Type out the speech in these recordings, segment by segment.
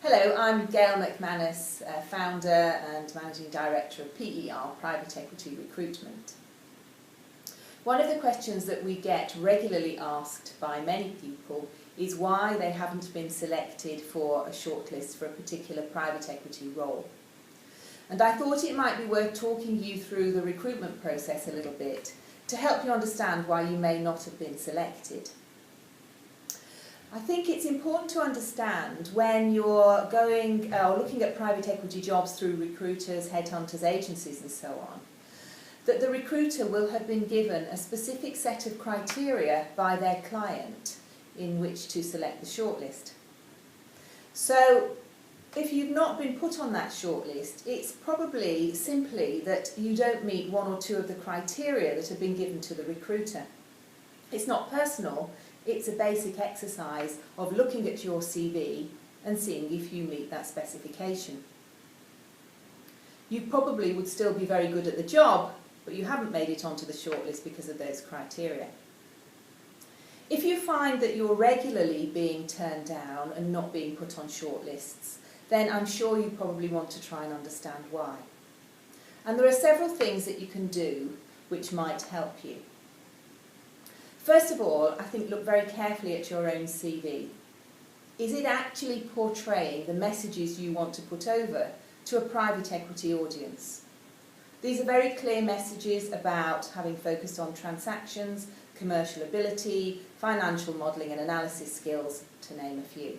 Hello, I'm Gail McManus, founder and managing director of PER, Private Equity Recruitment. One of the questions that we get regularly asked by many people is why they haven't been selected for a shortlist for a particular private equity role. And I thought it might be worth talking you through the recruitment process a little bit to help you understand why you may not have been selected. I think it's important to understand when you're going or looking at private equity jobs through recruiters, headhunters, agencies and so on, that the recruiter will have been given a specific set of criteria by their client in which to select the shortlist. So if you've not been put on that shortlist, it's probably simply that you don't meet one or two of the criteria that have been given to the recruiter. It's not personal. It's a basic exercise of looking at your CV and seeing if you meet that specification. You probably would still be very good at the job, but you haven't made it onto the shortlist because of those criteria. If you find that you're regularly being turned down and not being put on shortlists, then I'm sure you probably want to try and understand why. And there are several things that you can do which might help you. First of all, I think look very carefully at your own CV. Is it actually portraying the messages you want to put over to a private equity audience? These are very clear messages about having focused on transactions, commercial ability, financial modelling and analysis skills, to name a few.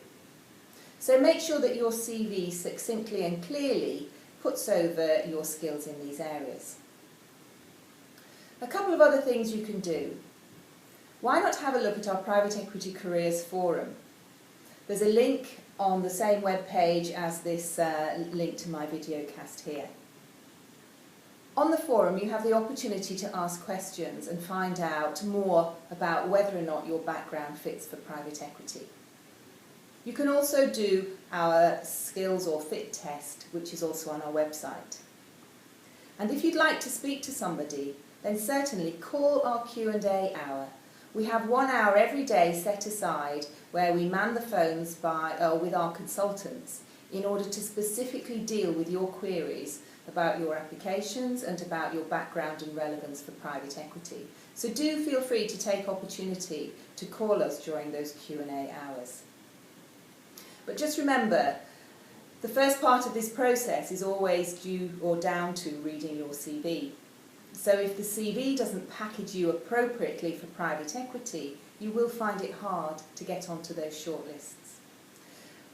So make sure that your CV succinctly and clearly puts over your skills in these areas. A couple of other things you can do. Why not have a look at our Private Equity Careers Forum? There's a link on the same web page as this link to my video cast here. On the forum you have the opportunity to ask questions and find out more about whether or not your background fits for private equity. You can also do our skills or fit test, which is also on our website. And if you'd like to speak to somebody, then certainly call our Q&A hour. We have 1 hour every day set aside where we man the phones with our consultants in order to specifically deal with your queries about your applications and about your background and relevance for private equity. So do feel free to take opportunity to call us during those Q&A hours. But just remember, the first part of this process is always due or down to reading your CV. So if the CV doesn't package you appropriately for private equity, you will find it hard to get onto those shortlists.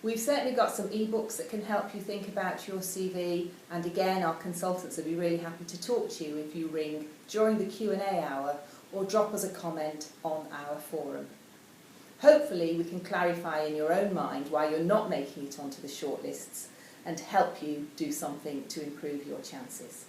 We've certainly got some ebooks that can help you think about your CV, and again our consultants will be really happy to talk to you if you ring during the Q&A hour or drop us a comment on our forum. Hopefully we can clarify in your own mind why you're not making it onto the shortlists and help you do something to improve your chances.